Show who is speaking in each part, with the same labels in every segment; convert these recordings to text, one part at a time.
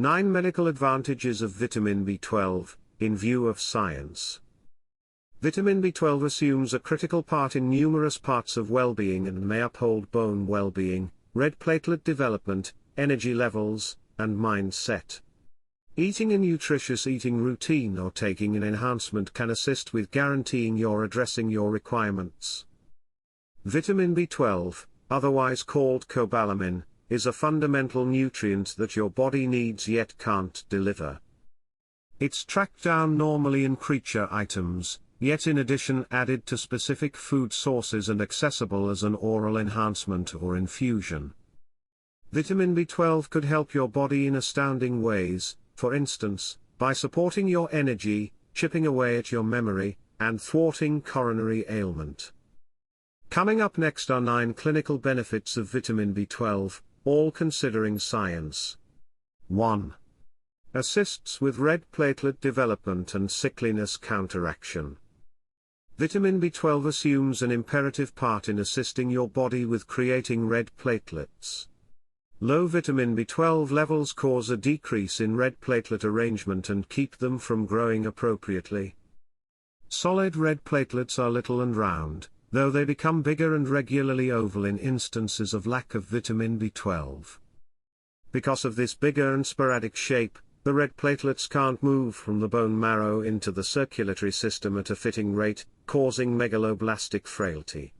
Speaker 1: 9 Medical advantages of vitamin B12, in view of science. Vitamin B12 assumes a critical part in numerous parts of well-being and may uphold bone well-being, red platelet development, energy levels, and mindset. Eating a nutritious eating routine or taking an enhancement can assist with guaranteeing you're addressing your requirements. Vitamin B12, otherwise called cobalamin, is a fundamental nutrient that your body needs yet can't deliver. It's tracked down normally in creature items, yet in addition added to specific food sources and accessible as an oral enhancement or infusion. Vitamin B12 could help your body in astounding ways, for instance, by supporting your energy, chipping away at your memory, and thwarting coronary ailment. Coming up next are 9 clinical benefits of vitamin B12, all considering science. 1. Assists with red platelet development and sickliness counteraction. Vitamin B12 assumes an imperative part in assisting your body with creating red platelets. Low vitamin B12 levels cause a decrease in red platelet arrangement and keep them from growing appropriately. Solid red platelets are little and round, though they become bigger and regularly oval in instances of lack of vitamin B12. Because of this bigger and sporadic shape, the red platelets can't move from the bone marrow into the circulatory system at a fitting rate, causing megaloblastic frailty.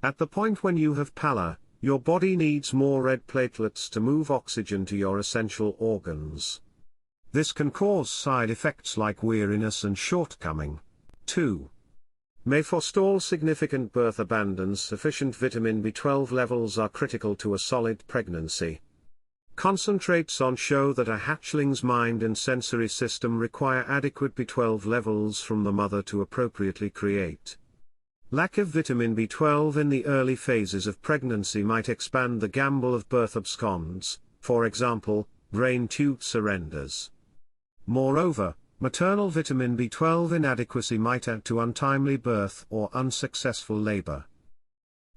Speaker 1: At the point when you have pallor, your body needs more red platelets to move oxygen to your essential organs. This can cause side effects like weariness and shortcoming. 2. May forestall significant birth abandon. Sufficient vitamin B12 levels are critical to a solid pregnancy. Concentrates on show that a hatchling's mind and sensory system require adequate B12 levels from the mother to appropriately create. Lack of vitamin B12 in the early phases of pregnancy might expand the gamble of birth absconds, for example, brain tube surrenders. Moreover, maternal vitamin B12 inadequacy might add to untimely birth or unsuccessful labor.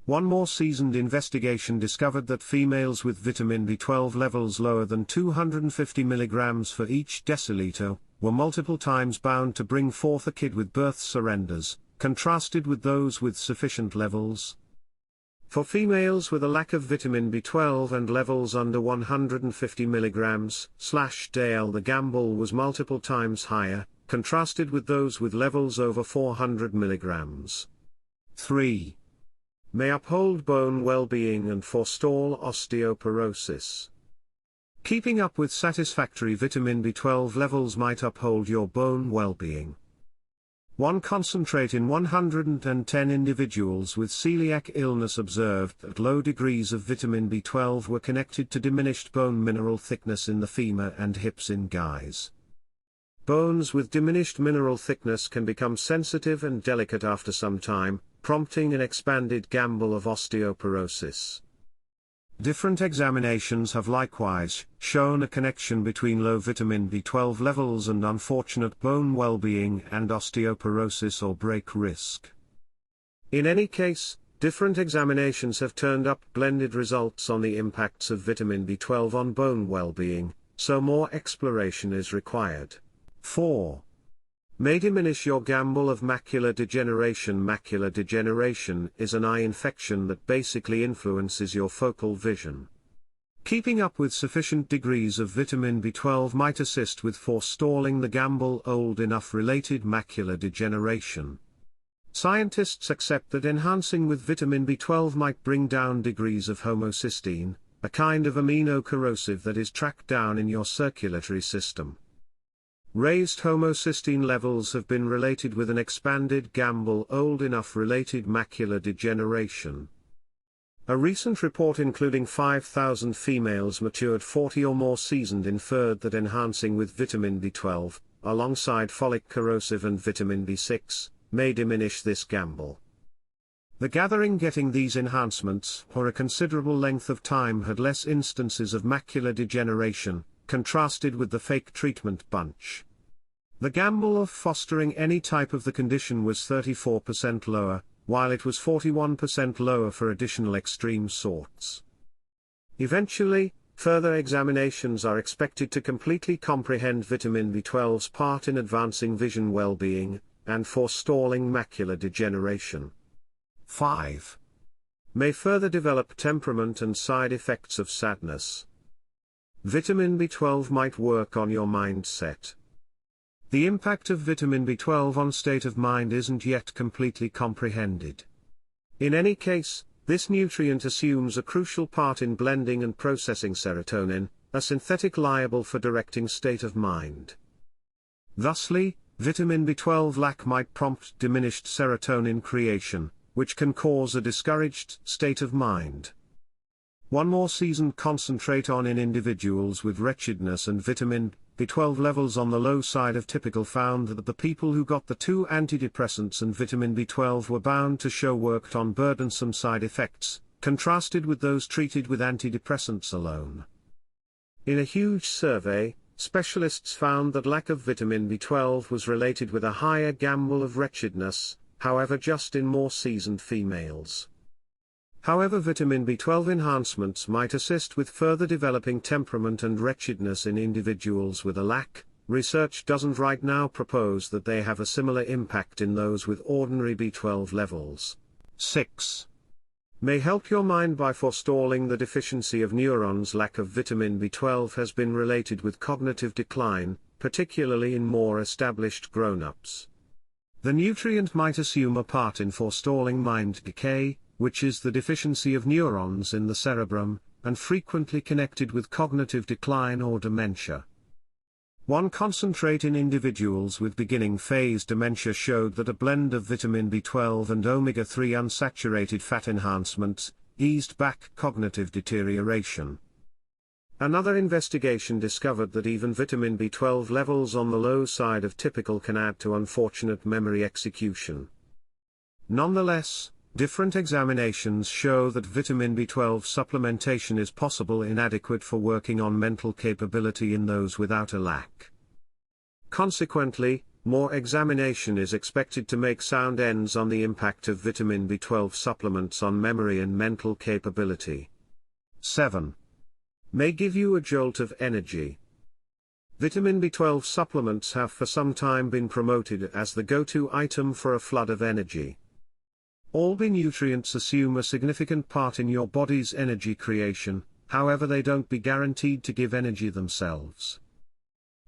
Speaker 1: One more seasoned investigation discovered that females with vitamin B12 levels lower than 250 mg for each deciliter were multiple times bound to bring forth a kid with birth surrenders, contrasted with those with sufficient levels. For females with a lack of vitamin B12 and levels under 150 mg/dl, the gamble was multiple times higher, contrasted with those with levels over 400 mg. 3. May uphold bone well-being and forestall osteoporosis. Keeping up with satisfactory vitamin B12 levels might uphold your bone well-being. One concentrate in 110 individuals with celiac illness observed that low degrees of vitamin B12 were connected to diminished bone mineral thickness in the femur and hips in guys. Bones with diminished mineral thickness can become sensitive and delicate after some time, prompting an expanded gamble of osteoporosis. Different examinations have likewise shown a connection between low vitamin B12 levels and unfortunate bone well-being and osteoporosis or break risk. In any case, different examinations have turned up blended results on the impacts of vitamin B12 on bone well-being, so more exploration is required. 4. May diminish your gamble of macular degeneration. Macular degeneration is an eye infection that basically influences your focal vision. Keeping up with sufficient degrees of vitamin B12 might assist with forestalling the gamble old enough related macular degeneration. Scientists accept that enhancing with vitamin B12 might bring down degrees of homocysteine, a kind of amino-corrosive that is tracked down in your circulatory system. Raised homocysteine levels have been related with an expanded gamble old enough related macular degeneration. A recent report including 5,000 females matured 40 or more seasoned inferred that enhancing with vitamin B12, alongside folic corrosive and vitamin B6, may diminish this gamble. The gathering getting these enhancements for a considerable length of time had less instances of macular degeneration, contrasted with the fake treatment bunch. The gamble of fostering any type of the condition was 34% lower, while it was 41% lower for additional extreme sorts. Eventually, further examinations are expected to completely comprehend vitamin B12's part in advancing vision well-being, and forestalling macular degeneration. 5. May further develop temperament and side effects of sadness. Vitamin B12 might work on your mindset. The impact of vitamin B12 on state of mind isn't yet completely comprehended. In any case, this nutrient assumes a crucial part in blending and processing serotonin, a synthetic liable for directing state of mind. Thusly, vitamin B12 lack might prompt diminished serotonin creation, which can cause a discouraged state of mind. One more season concentrate on in individuals with wretchedness and vitamin B12 levels on the low side of typical found that the people who got the two antidepressants and vitamin B12 were bound to show worked on burdensome side effects, contrasted with those treated with antidepressants alone. In a huge survey, specialists found that lack of vitamin B12 was related with a higher gamble of wretchedness, however just in more seasoned females. However, vitamin B12 enhancements might assist with further developing temperament and wretchedness in individuals with a lack. Research doesn't right now propose that they have a similar impact in those with ordinary B12 levels. 6. May help your mind by forestalling the deficiency of neurons. Lack of vitamin B12 has been related with cognitive decline, particularly in more established grown-ups. The nutrient might assume a part in forestalling mind decay, which is the deficiency of neurons in the cerebrum, and frequently connected with cognitive decline or dementia. One concentrate in individuals with beginning phase dementia showed that a blend of vitamin B12 and omega-3 unsaturated fat enhancements eased back cognitive deterioration. Another investigation discovered that even vitamin B12 levels on the low side of typical can add to unfortunate memory execution. Nonetheless, different examinations show that vitamin B12 supplementation is possible inadequate for working on mental capability in those without a lack. Consequently, more examination is expected to make sound ends on the impact of vitamin B12 supplements on memory and mental capability. 7. May give you a jolt of energy. Vitamin B12 supplements have for some time been promoted as the go-to item for a flood of energy. All B nutrients assume a significant part in your body's energy creation, however they don't be guaranteed to give energy themselves.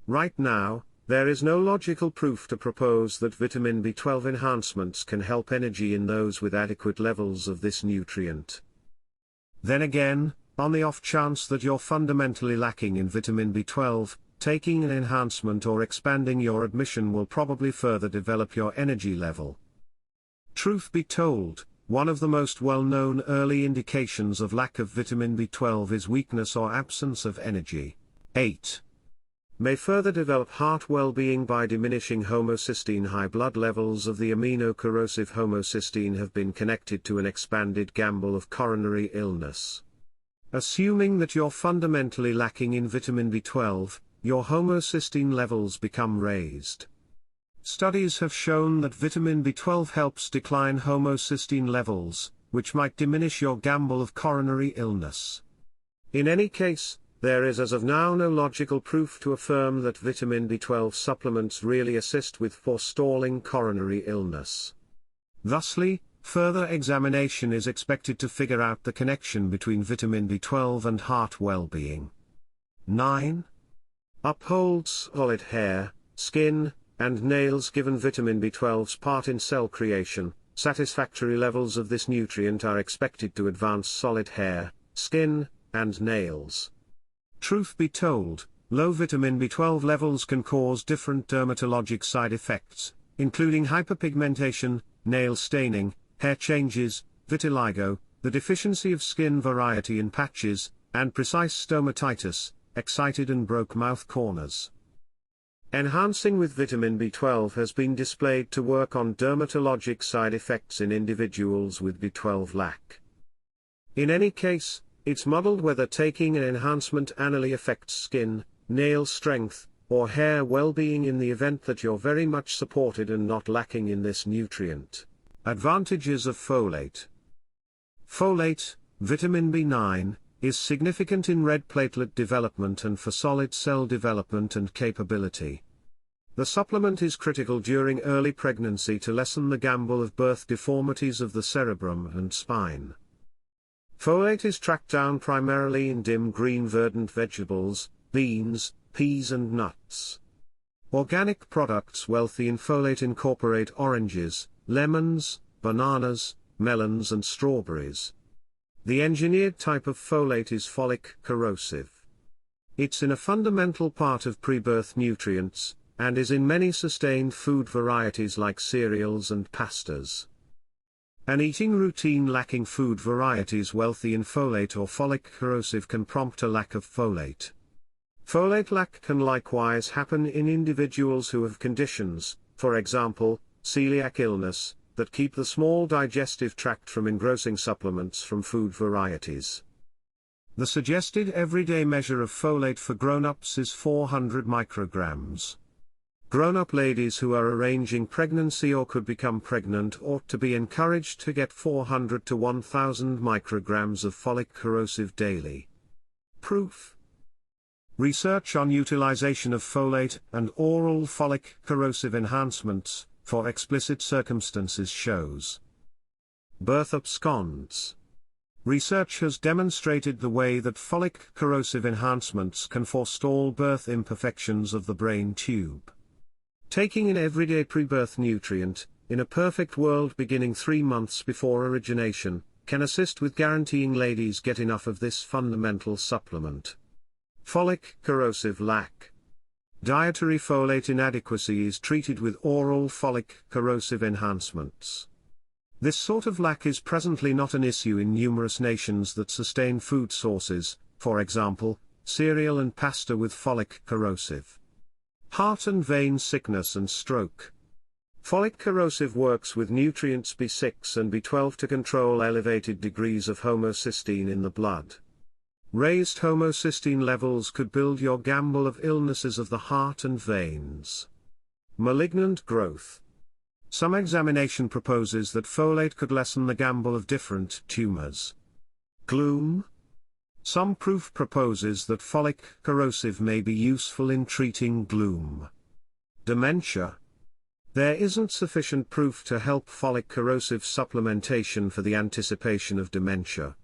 Speaker 1: Right now, there is no logical proof to propose that vitamin B12 enhancements can help energy in those with adequate levels of this nutrient. Then again, on the off chance that you're fundamentally lacking in vitamin B12, taking an enhancement or expanding your admission will probably further develop your energy level. Truth be told, one of the most well-known early indications of lack of vitamin B12 is weakness or absence of energy. 8. May further develop heart well-being by diminishing homocysteine. High blood levels of the amino-corrosive homocysteine have been connected to an expanded gamble of coronary illness. Assuming that you're fundamentally lacking in vitamin B12, your homocysteine levels become raised. Studies have shown that vitamin B12 helps decline homocysteine levels, which might diminish your gamble of coronary illness. In any case, there is as of now no logical proof to affirm that vitamin B12 supplements really assist with forestalling coronary illness. Thusly, further examination is expected to figure out the connection between vitamin B12 and heart well-being. 9. Upholds solid hair, skin, and nails. Given vitamin B12's part in cell creation, satisfactory levels of this nutrient are expected to advance solid hair, skin, and nails. Truth be told, low vitamin B12 levels can cause different dermatologic side effects, including hyperpigmentation, nail staining, hair changes, vitiligo, the deficiency of skin variety in patches, and precise stomatitis, excited and broke mouth corners. Enhancing with vitamin B12 has been displayed to work on dermatologic side effects in individuals with B12 lack. In any case, it's modeled whether taking an enhancement annually affects skin, nail strength, or hair well-being in the event that you're very much supported and not lacking in this nutrient. Advantages of folate. Folate, vitamin B9, is significant in red platelet development and for solid cell development and capability. The supplement is critical during early pregnancy to lessen the gamble of birth deformities of the cerebrum and spine. Folate is tracked down primarily in dim green verdant vegetables, beans, peas and nuts. Organic products wealthy in folate incorporate oranges, lemons, bananas, melons and strawberries. The engineered type of folate is folic corrosive. It's in a fundamental part of pre-birth nutrients, and is in many sustained food varieties like cereals and pastas. An eating routine lacking food varieties wealthy in folate or folic corrosive can prompt a lack of folate. Folate lack can likewise happen in individuals who have conditions, for example, celiac illness, that keep the small digestive tract from engrossing supplements from food varieties. The suggested everyday measure of folate for grown-ups is 400 micrograms. Grown-up ladies who are arranging pregnancy or could become pregnant ought to be encouraged to get 400 to 1000 micrograms of folic corrosive daily. Proof. Research on utilization of folate and oral folic corrosive enhancements for explicit circumstances shows. Birth absconds. Research has demonstrated the way that folic corrosive enhancements can forestall birth imperfections of the brain tube. Taking an everyday pre-birth nutrient, in a perfect world beginning 3 months before origination, can assist with guaranteeing ladies get enough of this fundamental supplement. Folic corrosive lack. Dietary folate inadequacy is treated with oral folic corrosive enhancements. This sort of lack is presently not an issue in numerous nations that sustain food sources, for example, cereal and pasta with folic corrosive. Heart and vein sickness and stroke. Folic corrosive works with nutrients B6 and B12 to control elevated degrees of homocysteine in the blood. Raised homocysteine levels could build your gamble of illnesses of the heart and veins. Malignant growth. Some examination proposes that folate could lessen the gamble of different tumors. Gloom. Some proof proposes that folic corrosive may be useful in treating gloom. Dementia. There isn't sufficient proof to help folic corrosive supplementation for the anticipation of dementia.